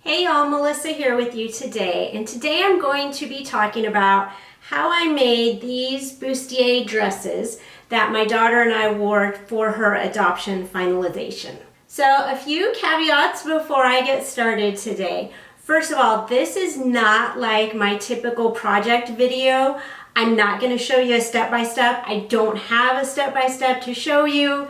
Hey y'all, Melissa here with you today, and today I'm going to be talking about how I made these bustier dresses that my daughter and I wore for her adoption finalization. So a few caveats before I get started today. First of all, this is not like my typical project video. I'm not going to show you a step-by-step. I don't have a step-by-step to show you.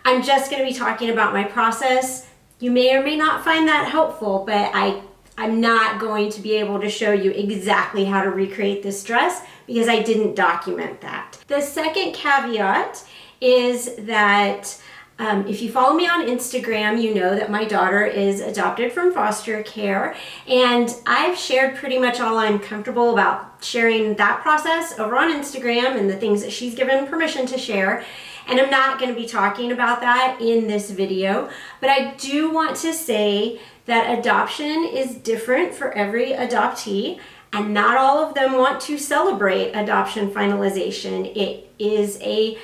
I'm just going to be talking about my process. You may or may not find that helpful, but I'm not going to be able to show you exactly how to recreate this dress because I didn't document that. The second caveat is that if you follow me on Instagram, you know that my daughter is adopted from foster care, and I've shared pretty much all I'm comfortable about sharing that process over on Instagram and the things that she's given permission to share. And I'm not going to be talking about that in this video, but I do want to say that adoption is different for every adoptee, and not all of them want to celebrate adoption finalization. It is a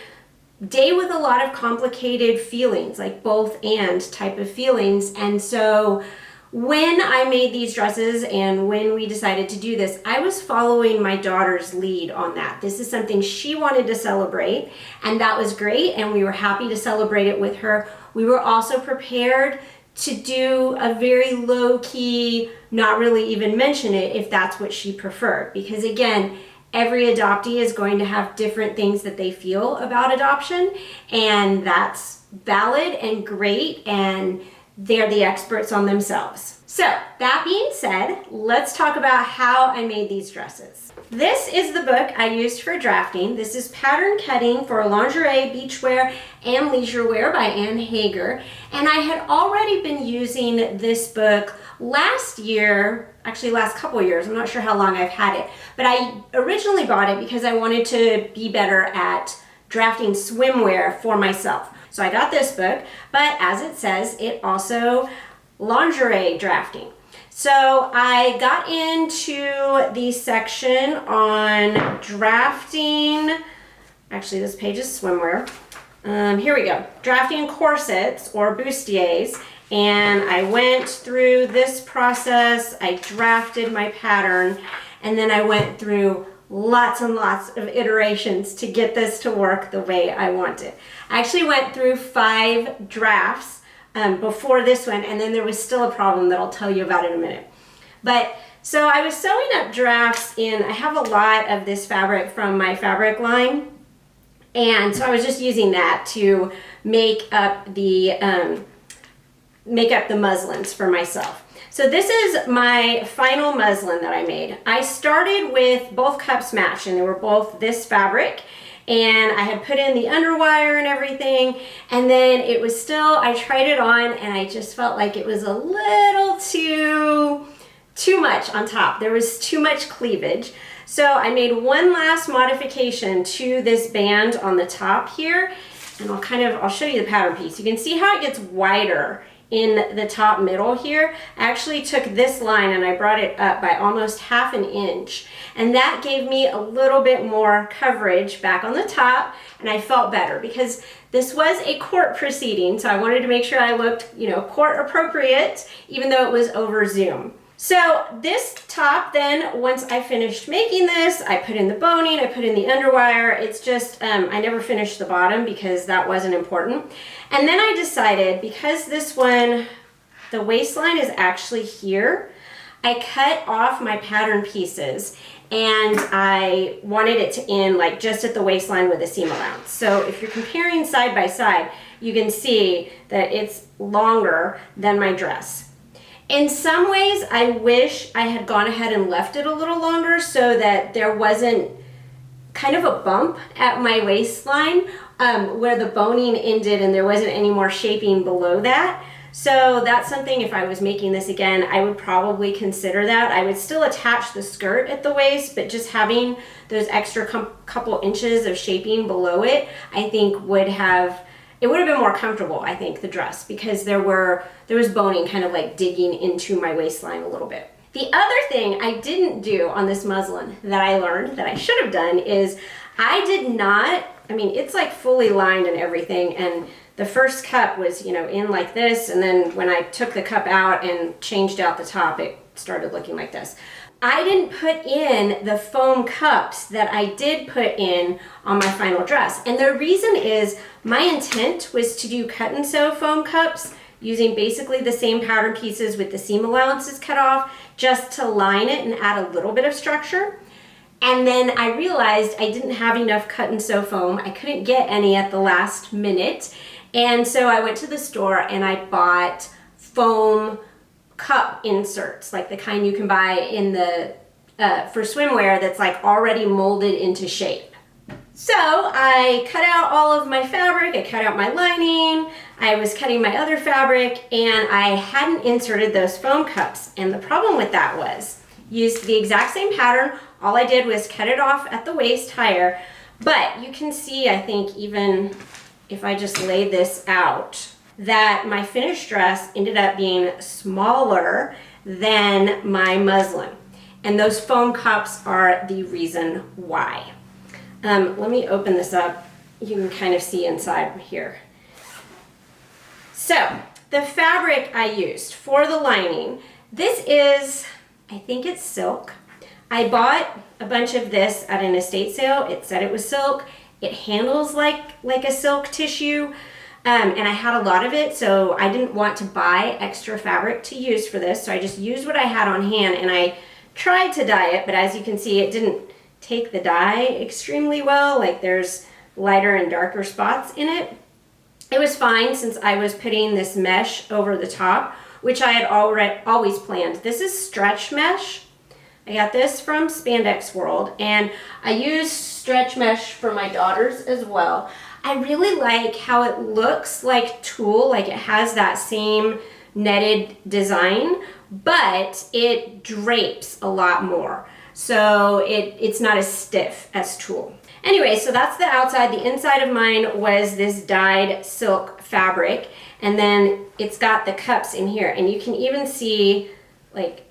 day with a lot of complicated feelings, like both and type of feelings. And so when I made these dresses and when we decided to do this, I was following my daughter's lead on that. This is something she wanted to celebrate, and that was great, and we were happy to celebrate it with her. We were also prepared to do a very low-key, not really even mention it if that's what she preferred, because again, every adoptee is going to have different things that they feel about adoption, and that's valid and great, and they're the experts on themselves. So that being said, let's talk about how I made these dresses. This is the book I used for drafting. This is Pattern Cutting for Lingerie, Beachwear, and Leisure Wear by Ann Hager. And I had already been using this book last year, actually last couple years. I'm not sure how long I've had it, but I originally bought it because I wanted to be better at drafting swimwear for myself. So I got this book, but as it says, it also lingerie drafting. So I got into the section on drafting, actually this page is swimwear. Here we go, drafting corsets or bustiers. And I went through this process, I drafted my pattern, and then I went through lots and lots of iterations to get this to work the way I want it. I actually went through 5 drafts before this one, and then there was still a problem that I'll tell you about in a minute. But so I was sewing up drafts in, I have a lot of this fabric from my fabric line, and so I was just using that to make up the muslins for myself. So this is my final muslin that I made. I started with both cups matched, and they were both this fabric, and I had put in the underwire and everything, and then it was still, I tried it on and I just felt like it was a little too much on top. There was too much cleavage. So I made one last modification to this band on the top here, and I'll show you the pattern piece. You can see how it gets wider in the top middle here. I actually took this line and I brought it up by almost ½ an inch, and that gave me a little bit more coverage back on the top, and I felt better because this was a court proceeding, so I wanted to make sure I looked, court appropriate, even though it was over Zoom. So this top then, once I finished making this, I put in the boning, I put in the underwire. It's just, I never finished the bottom because that wasn't important. And then I decided, because this one, the waistline is actually here, I cut off my pattern pieces and I wanted it to end like just at the waistline with a seam allowance. So if you're comparing side by side, you can see that it's longer than my dress. In some ways, I wish I had gone ahead and left it a little longer so that there wasn't kind of a bump at my waistline where the boning ended and there wasn't any more shaping below that. So that's something, if I was making this again, I would probably consider that. I would still attach the skirt at the waist, but just having those extra couple inches of shaping below it, I think would have been more comfortable, I think, the dress, because there was boning kind of like digging into my waistline a little bit. The other thing I didn't do on this muslin that I learned that I should have done is I did not, it's like fully lined and everything, and the first cup was, in like this, and then when I took the cup out and changed out the top, it started looking like this. I didn't put in the foam cups that I did put in on my final dress. And the reason is my intent was to do cut and sew foam cups using basically the same pattern pieces with the seam allowances cut off, just to line it and add a little bit of structure. And then I realized I didn't have enough cut and sew foam. I couldn't get any at the last minute. And so I went to the store and I bought foam cup inserts, like the kind you can buy in the for swimwear, that's like already molded into shape. So I cut out all of my fabric, I cut out my lining, I was cutting my other fabric, and I hadn't inserted those foam cups. And the problem with that was, used the exact same pattern, all I did was cut it off at the waist higher, but you can see, I think, even if I just lay this out, that my finished dress ended up being smaller than my muslin. And those foam cups are the reason why. Let me open this up. You can kind of see inside here. So the fabric I used for the lining, this is, I think it's silk. I bought a bunch of this at an estate sale. It said it was silk. It handles like a silk tissue. And I had a lot of it, so I didn't want to buy extra fabric to use for this, so I just used what I had on hand, and I tried to dye it, but as you can see, it didn't take the dye extremely well. Like, there's lighter and darker spots in it. It was fine since I was putting this mesh over the top, which I had always planned. This is stretch mesh. I got this from Spandex World, and I use stretch mesh for my daughters as well. I really like how it looks like tulle, like it has that same netted design, but it drapes a lot more. So it's not as stiff as tulle. Anyway, so that's the outside. The inside of mine was this dyed silk fabric, and then it's got the cups in here, and you can even see, like,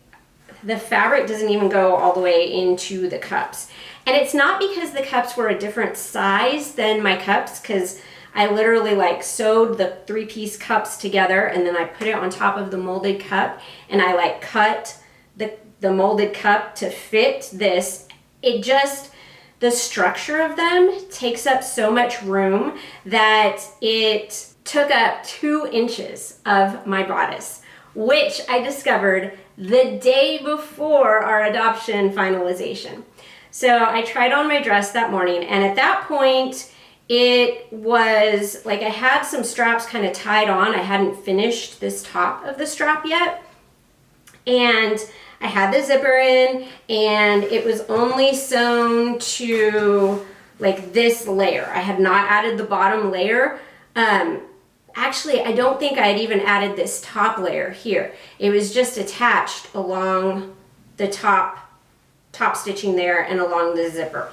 the fabric doesn't even go all the way into the cups. And it's not because the cups were a different size than my cups, because I literally like sewed the 3-piece cups together, and then I put it on top of the molded cup, and I like cut the molded cup to fit this. It just, the structure of them takes up so much room that it took up 2 inches of my bodice, which I discovered the day before our adoption finalization. So I tried on my dress that morning, and at that point, it was like I had some straps kind of tied on. I hadn't finished this top of the strap yet. And I had the zipper in, and it was only sewn to like this layer. I had not added the bottom layer. Actually, I don't think I had even added this top layer here. It was just attached along the top stitching there and along the zipper.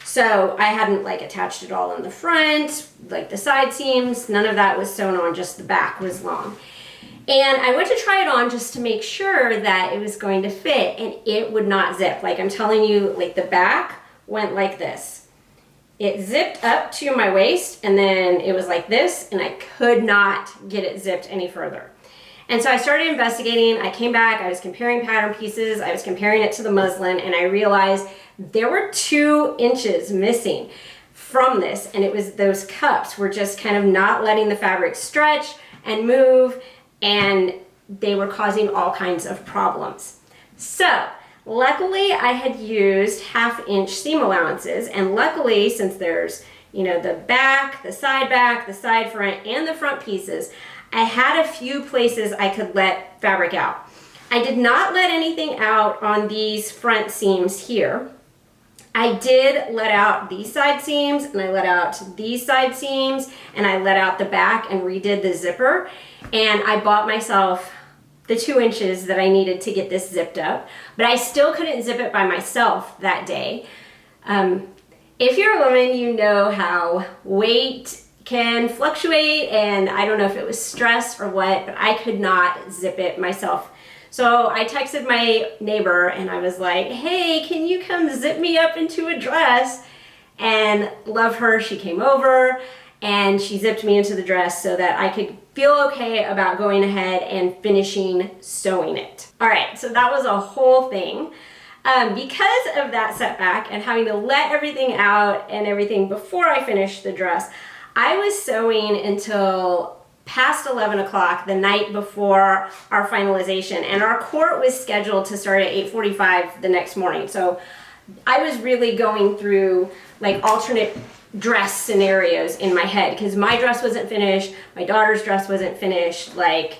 So I hadn't like attached it all in the front, like the side seams, none of that was sewn on, just the back was long. And I went to try it on just to make sure that it was going to fit, and it would not zip. Like, I'm telling you, like, the back went like this. It zipped up to my waist, and then it was like this, and I could not get it zipped any further. And so I started investigating. I came back, I was comparing pattern pieces, I was comparing it to the muslin, and I realized there were 2 inches missing from this, and it was those cups were just kind of not letting the fabric stretch and move, and they were causing all kinds of problems. So luckily I had used 1/2 inch seam allowances, and luckily, since there's, you know, the back, the side front, and the front pieces, I had a few places I could let fabric out. I did not let anything out on these front seams here. I did let out these side seams, and I let out these side seams, and I let out the back and redid the zipper. And I bought myself the 2 inches that I needed to get this zipped up, but I still couldn't zip it by myself that day. If you're a woman, you know how weight can fluctuate, and I don't know if it was stress or what, but I could not zip it myself. So I texted my neighbor and I was like, hey, can you come zip me up into a dress? And love her, she came over and she zipped me into the dress so that I could feel okay about going ahead and finishing sewing it. All right, so that was a whole thing. Because of that setback and having to let everything out and everything before I finished the dress, I was sewing until past 11 o'clock the night before our finalization, and our court was scheduled to start at 8:45 the next morning. So I was really going through like alternate dress scenarios in my head because my dress wasn't finished, my daughter's dress wasn't finished. Like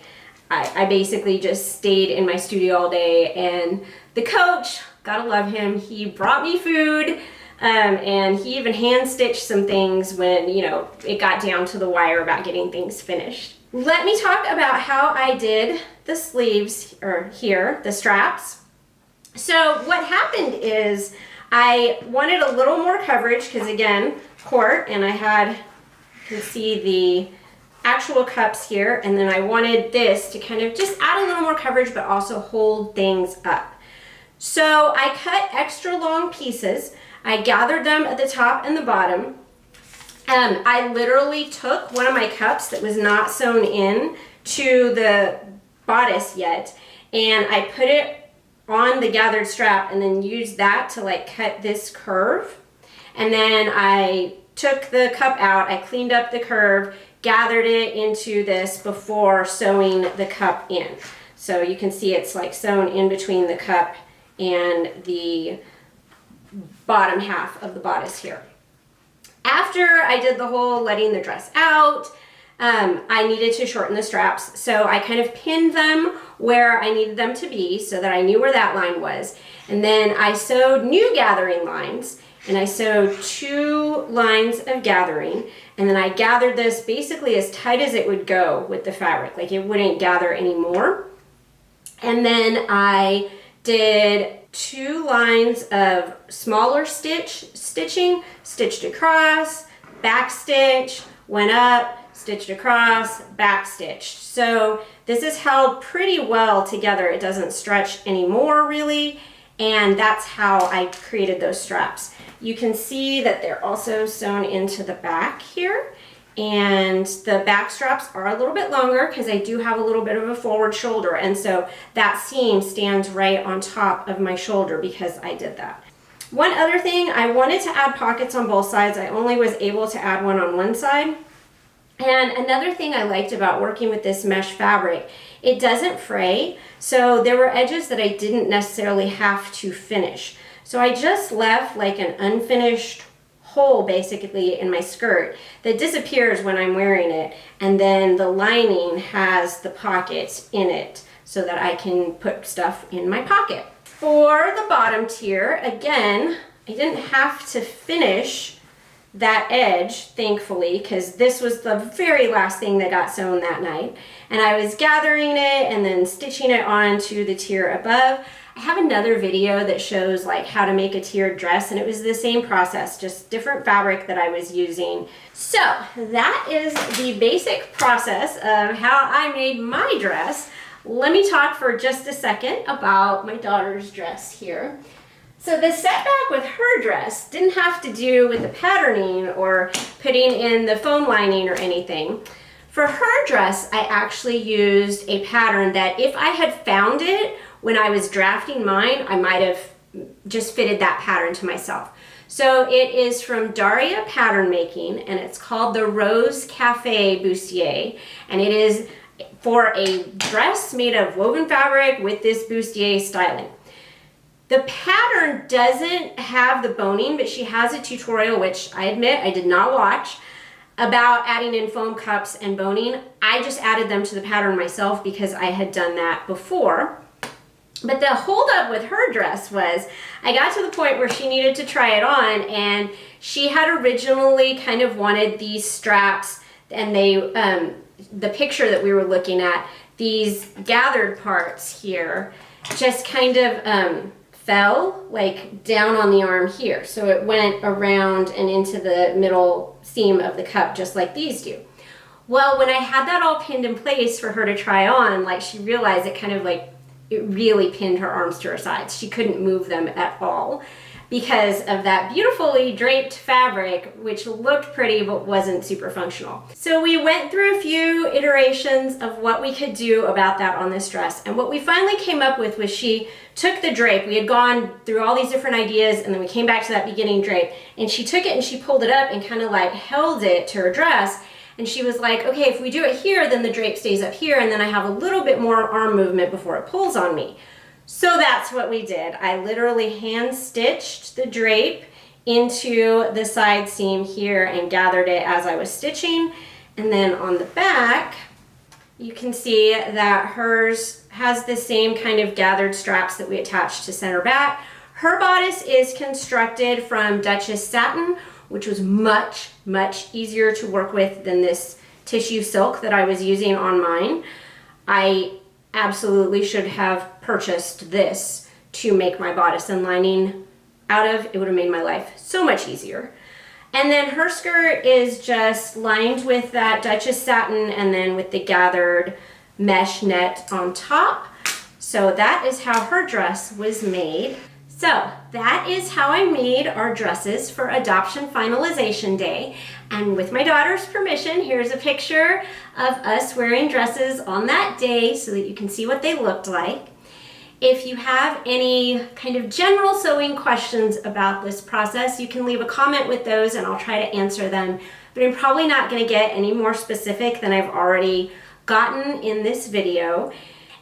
I basically just stayed in my studio all day, and the coach, gotta love him, he brought me food, and he even hand stitched some things when, you know, it got down to the wire about getting things finished. Let me talk about how I did the sleeves, or here, the straps. So what happened is I wanted a little more coverage because, again, court, and I had, you can see the actual cups here, and then I wanted this to kind of just add a little more coverage but also hold things up. So I cut extra long pieces. I gathered them at the top and the bottom. I literally took one of my cups that was not sewn in to the bodice yet, and I put it on the gathered strap and then used that to like cut this curve. And then I took the cup out, I cleaned up the curve, gathered it into this before sewing the cup in. So you can see it's like sewn in between the cup and the bottom half of the bodice here. After I did the whole letting the dress out, I needed to shorten the straps. So I kind of pinned them where I needed them to be so that I knew where that line was. And then I sewed new gathering lines, and I sewed 2 lines of gathering. And then I gathered this basically as tight as it would go with the fabric, like it wouldn't gather anymore. And then I did 2 lines of smaller stitching, stitched across, back stitch, went up, stitched across, back stitched. So this is held pretty well together. It doesn't stretch anymore really, and that's how I created those straps. You can see that they're also sewn into the back here, and the back straps are a little bit longer because I do have a little bit of a forward shoulder, and so that seam stands right on top of my shoulder because I did that. One other thing, I wanted to add pockets on both sides. I only was able to add one on one side. And another thing I liked about working with this mesh fabric, it doesn't fray, so there were edges that I didn't necessarily have to finish. So I just left like an unfinished hole basically in my skirt that disappears when I'm wearing it, and then the lining has the pockets in it so that I can put stuff in my pocket. For the bottom tier, again, I didn't have to finish that edge, thankfully, because this was the very last thing that got sewn that night. And I was gathering it and then stitching it onto the tier above. I have another video that shows like how to make a tiered dress, and it was the same process, just different fabric that I was using. So that is the basic process of how I made my dress. Let me talk for just a second about my daughter's dress here. So the setback with her dress didn't have to do with the patterning or putting in the foam lining or anything. For her dress, I actually used a pattern that if I had found it when I was drafting mine, I might have just fitted that pattern to myself. So it is from Daria Pattern Making, and it's called the Rose Cafe Bustier, and it is for a dress made of woven fabric with this bustier styling. The pattern doesn't have the boning, but she has a tutorial, which I admit I did not watch, about adding in foam cups and boning. I just added them to the pattern myself because I had done that before. But the holdup with her dress was I got to the point where she needed to try it on, and she had originally kind of wanted these straps, and they, the picture that we were looking at, these gathered parts here just kind of fell like down on the arm here. So it went around and into the middle seam of the cup just like these do. Well, when I had that all pinned in place for her to try on, like she realized it kind of like, it really pinned her arms to her sides. She couldn't move them at all. because of that beautifully draped fabric, which looked pretty but wasn't super functional. So we went through a few iterations of what we could do about that on this dress. And what we finally came up with was she took the drape. We had gone through all these different ideas, and then we came back to that beginning drape, and she took it and she pulled it up and kind of like held it to her dress. And she was like, okay, if we do it here, then the drape stays up here, and then I have a little bit more arm movement before it pulls on me. So that's what we did. I literally hand stitched the drape into the side seam here and gathered it as I was stitching. And then on the back, you can see that hers has the same kind of gathered straps that we attached to center back. Her bodice is constructed from Duchess satin, which was much, much easier to work with than this tissue silk that I was using on mine. I absolutely should have purchased this to make my bodice and lining out of. It would have made my life so much easier. And then her skirt is just lined with that Duchess satin and then with the gathered mesh net on top. So that is how her dress was made. So that is how I made our dresses for adoption finalization day. And with my daughter's permission, here's a picture of us wearing dresses on that day so that you can see what they looked like. If you have any kind of general sewing questions about this process, you can leave a comment with those and I'll try to answer them. But I'm probably not going to get any more specific than I've already gotten in this video.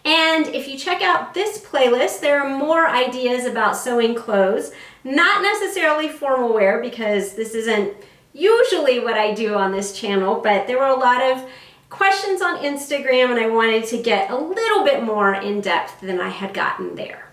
And if you check out this playlist, there are more ideas about sewing clothes, not necessarily formal wear because this isn't usually what I do on this channel, but there were a lot of questions on Instagram and I wanted to get a little bit more in depth than I had gotten there.